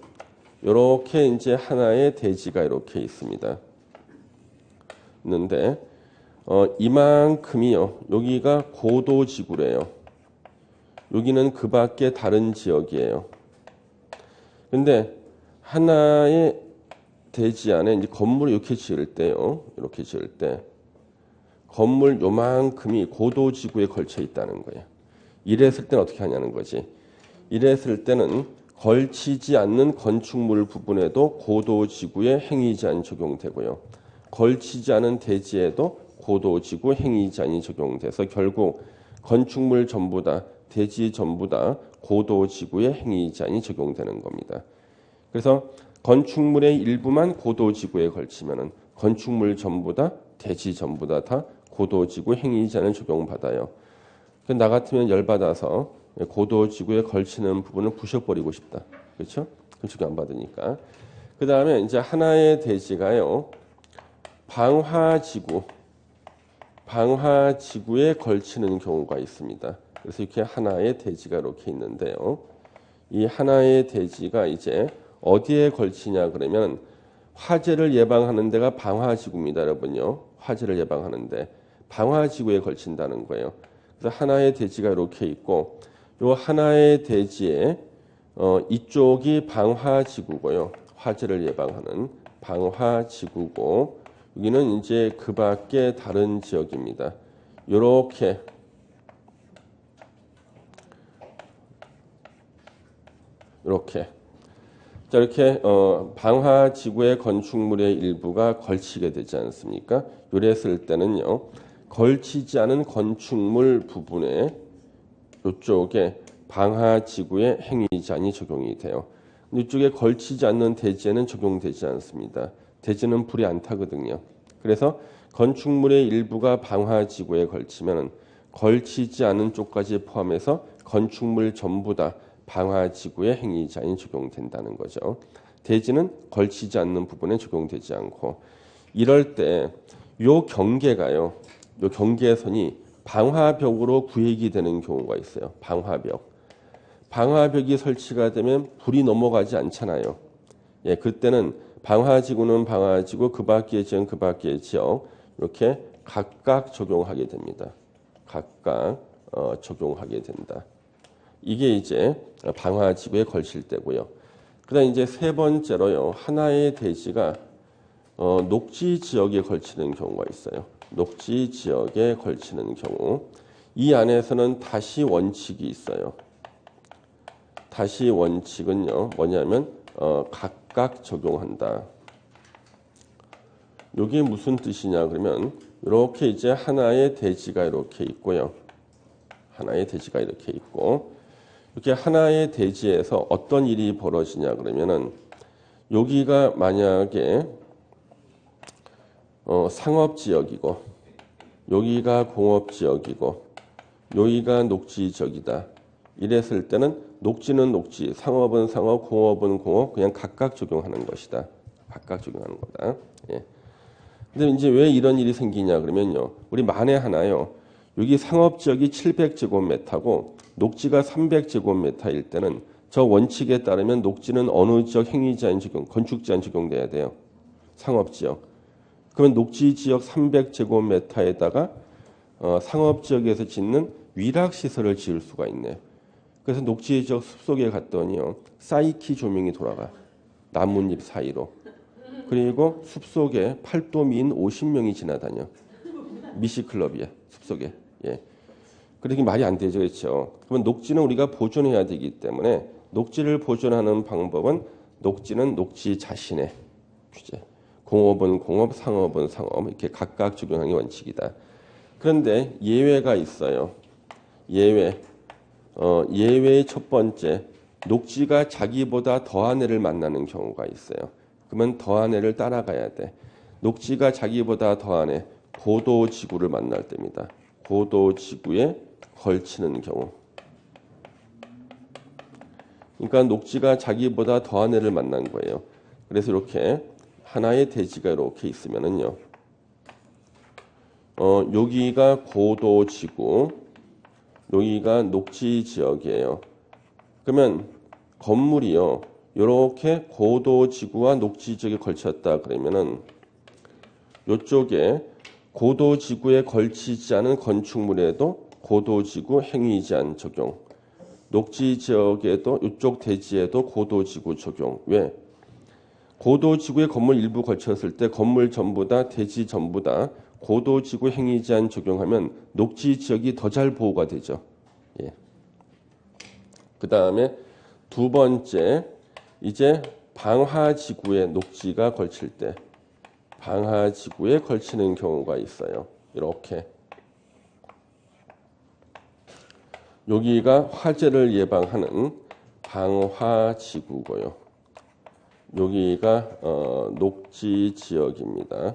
이렇게 이제 하나의 대지가 이렇게 있습니다. 있는데 이만큼이요. 여기가 고도 지구래요. 여기는 그 밖에 다른 지역이에요. 근데 하나의 대지 안에 이제 건물을 이렇게 지을 때요. 이렇게 지을 때 건물 요만큼이 고도 지구에 걸쳐 있다는 거예요. 이랬을 때는 어떻게 하냐는 거지. 이랬을 때는 걸치지 않는 건축물 부분에도 고도 지구의 행위 제한이 적용되고요. 걸치지 않은 대지에도 고도 지구 행위 제한이 적용돼서 결국 건축물 전부 다 대지 전부 다 고도 지구의 행위 제한이 적용되는 겁니다. 그래서 건축물의 일부만 고도 지구에 걸치면은 건축물 전부 다 대지 전부 다 고도 지구 행위 제한을 적용받아요. 나 같으면 열받아서 고도 지구에 걸치는 부분을 부셔버리고 싶다. 그렇죠? 건축이 안 받으니까. 그 다음에 이제 하나의 대지가요. 방화지구에 걸치는 경우가 있습니다. 그래서 이렇게 하나의 대지가 이렇게 있는데요. 이 하나의 대지가 이제 어디에 걸치냐 그러면 화재를 예방하는 데가 방화지구입니다, 여러분요. 화재를 예방하는데 방화지구에 걸친다는 거예요. 그래서 하나의 대지가 이렇게 있고 요 하나의 대지에 이쪽이 방화지구고요. 화재를 예방하는 방화지구고 여기는 이제 그 밖에 다른 지역입니다. 이렇게 자, 이렇게 방화 지구의 건축물의 일부가 걸치게 되지 않습니까? 요랬을 때는요. 걸치지 않은 건축물 부분에 이쪽에 방화 지구의 행위 제한이 적용이 돼요. 이쪽에 걸치지 않는 대지에는 적용되지 않습니다. 대지는 불이 안 타거든요. 그래서 건축물의 일부가 방화 지구에 걸치면 걸치지 않은 쪽까지 포함해서 건축물 전부 다 방화 지구의 행위 제한이 적용된다는 거죠. 대지는 걸치지 않는 부분에 적용되지 않고 이럴 때 요 경계가요. 요 경계선이 방화벽으로 구획이 되는 경우가 있어요. 방화벽. 방화벽이 설치가 되면 불이 넘어가지 않잖아요. 예, 그때는 방화지구는 방화지구, 그 밖의 지역은 그 밖의 지역 이렇게 각각 적용하게 됩니다. 각각 적용하게 된다. 이게 이제 방화지구에 걸칠 때고요. 그다음 이제 세 번째로요. 하나의 대지가 녹지 지역에 걸치는 경우가 있어요. 녹지 지역에 걸치는 경우 이 안에서는 다시 원칙이 있어요. 다시 원칙은요. 뭐냐면 각각 적용한다. 이게 무슨 뜻이냐 그러면 이렇게 이제 하나의 대지가 이렇게 있고요. 하나의 대지가 이렇게 있고 이렇게 하나의 대지에서 어떤 일이 벌어지냐 그러면은 여기가 만약에 상업지역이고 여기가 공업지역이고 여기가 녹지지역이다. 이랬을 때는 녹지는 녹지, 상업은 상업, 공업은 공업 그냥 각각 적용하는 것이다. 각각 적용하는 거다. 예. 근데 이제 왜 이런 일이 생기냐 그러면요. 우리 만에 하나요. 여기 상업지역이 700제곱미터고 녹지가 300제곱미터일 때는 저 원칙에 따르면 녹지는 어느 지역 행위제한 적용, 건축제한 적용돼야 돼요. 상업지역. 그러면 녹지지역 300제곱미터에다가 상업지역에서 짓는 위락시설을 지을 수가 있네. 그래서 녹지지역 숲속에 갔더니요. 사이키 조명이 돌아가. 나뭇잎 사이로. 그리고 숲속에 팔도 미인 50명이 지나다녀. 미시클럽이야. 숲속에. 예. 그러니 말이 안 되죠. 그렇죠. 그러면 녹지는 우리가 보존해야 되기 때문에 녹지를 보존하는 방법은 녹지는 녹지 자신의 규제. 공업은 공업, 상업은 상업 이렇게 각각 적용하는 게 원칙이다. 그런데 예외가 있어요. 예외. 예외의 첫 번째, 녹지가 자기보다 더한 애를 만나는 경우가 있어요. 그러면 더한 애를 따라가야 돼. 녹지가 자기보다 더한 애, 고도지구를 만날 때입니다. 고도지구에 걸치는 경우. 그러니까 녹지가 자기보다 더한 애를 만난 거예요. 그래서 이렇게 하나의 대지가 이렇게 있으면은요. 여기가 고도지구, 여기가 녹지 지역이에요. 그러면 건물이요. 이렇게 고도지구와 녹지 지역에 걸쳤다 그러면은 이쪽에 고도지구에 걸치지 않은 건축물에도 고도지구 행위 제한 적용. 녹지 지역에도 이쪽 대지에도 고도지구 적용. 왜? 고도지구에 건물 일부 걸쳤을 때 건물 전부 다 대지 전부 다 고도지구 행위 제한 적용하면 녹지 지역이 더 잘 보호가 되죠. 예. 그 다음에 두 번째 이제 방화지구에 녹지가 걸칠 때 방화지구에 걸치는 경우가 있어요. 이렇게 여기가 화재를 예방하는 방화지구고요. 여기가 녹지 지역입니다.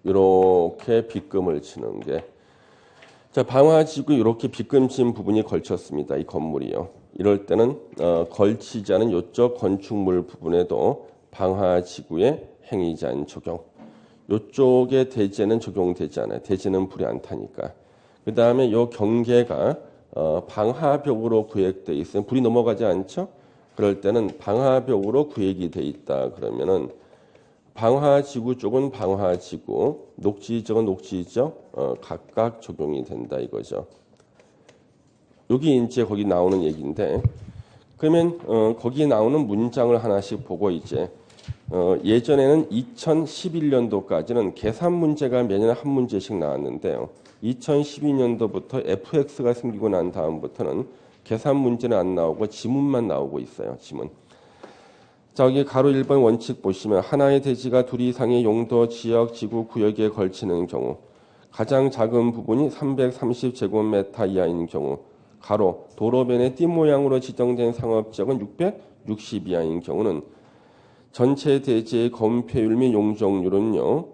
이렇게 빗금을 치는 게. 자, 방화지구 이렇게 빗금 친 부분이 걸쳤습니다. 이 건물이요. 이럴 때는 걸치지 않은 이쪽 건축물 부분에도 방화지구의 행위 제한 적용. 이쪽의 대지에는 적용되지 않아요. 대지는 불이 안 타니까. 그 다음에 이 경계가 방화벽으로 구획돼 있으면 불이 넘어가지 않죠? 그럴 때는 방화벽으로 구획이 돼 있다 그러면은 방화지구 쪽은 방화지구, 녹지지역은 녹지지역 각각 적용이 된다 이거죠. 여기 이제 거기 나오는 얘기인데 그러면 거기 나오는 문장을 하나씩 보고 이제 예전에는 2011년도까지는 계산 문제가 매년 한 문제씩 나왔는데요. 2012년도부터 FX가 생기고 난 다음부터는 계산 문제는 안 나오고 지문만 나오고 있어요. 지문. 자, 여기 가로 1번 원칙 보시면 하나의 대지가 둘 이상의 용도, 지역, 지구, 구역에 걸치는 경우 가장 작은 부분이 330제곱미터 이하인 경우 가로 도로변의 띠 모양으로 지정된 상업지역은 660 이하인 경우는 전체 대지의 건폐율 및 용적률은요.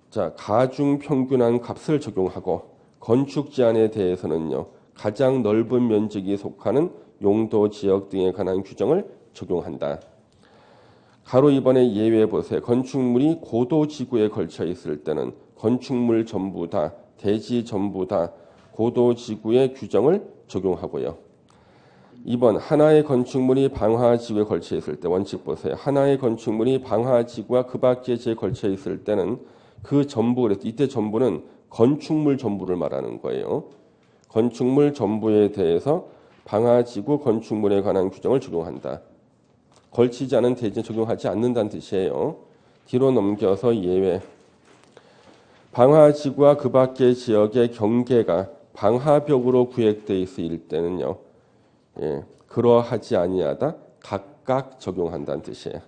자, 가중 평균한 값을 적용하고 건축 제한에 대해서는요. 가장 넓은 면적이 속하는 용도, 지역 등에 관한 규정을 적용한다. 가로 2번의 예외 보세요. 건축물이 고도 지구에 걸쳐 있을 때는 건축물 전부 다, 대지 전부 다 고도 지구의 규정을 적용하고요. 2번 하나의 건축물이 방화 지구에 걸쳐 있을 때 원칙 보세요. 하나의 건축물이 방화 지구와 그 밖의 지에 걸쳐 있을 때는 그 전부, 그래서 이때 전부는 건축물 전부를 말하는 거예요. 건축물 전부에 대해서 방화 지구 건축물에 관한 규정을 적용한다. 걸치지 않은 대지에 적용하지 않는다는 뜻이에요. 뒤로 넘겨서 예외. 방화지구와 그 밖의 지역의 경계가 방화벽으로 구획되어 있을 때는요. 그러하지 아니하다. 각각 적용한다는 뜻이에요.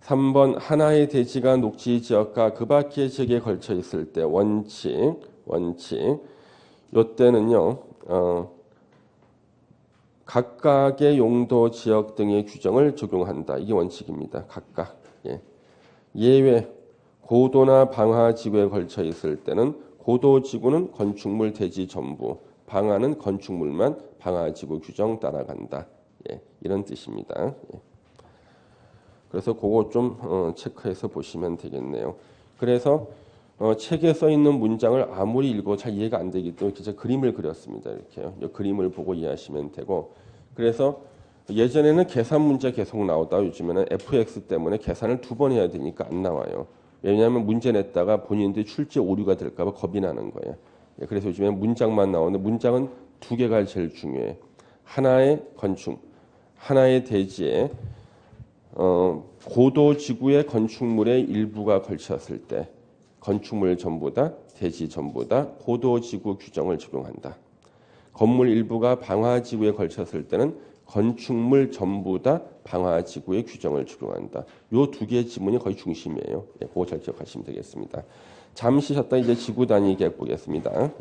3번 하나의 대지가 녹지 지역과 그 밖의 지역에 걸쳐 있을 때 원칙. 이때는요. 각각의 용도, 지역 등의 규정을 적용한다. 이게 원칙입니다. 각각. 예외. 고도나 방화지구에 걸쳐 있을 때는 고도지구는 건축물 대지 전부, 방화는 건축물만 방화지구 규정 따라간다. 이런 뜻입니다. 그래서 그거 좀 체크해서 보시면 되겠네요. 그래서 책에 써 있는 문장을 아무리 읽어도 잘 이해가 안 되기 때문에 진짜 그림을 그렸습니다. 이렇게요. 이 그림을 보고 이해하시면 되고. 그래서 예전에는 계산 문제 계속 나오다 요즘에는 FX 때문에 계산을 2번 해야 되니까 안 나와요. 왜냐하면 문제 냈다가 본인들이 출제 오류가 될까 봐 겁이 나는 거예요. 그래서 요즘에는 문장만 나오는데 문장은 2개가 제일 중요해. 하나의 건축, 하나의 대지에 고도 지구의 건축물의 일부가 걸쳤을 때 건축물 전부다, 대지 전부다 고도 지구 규정을 적용한다. 건물 일부가 방화지구에 걸쳤을 때는 건축물 전부다 방화지구의 규정을 적용한다. 이 2개의 지문이 거의 중심이에요. 그거 잘 기억하시면 되겠습니다. 잠시 쉬었다 이제 지구 단위 계획 보겠습니다.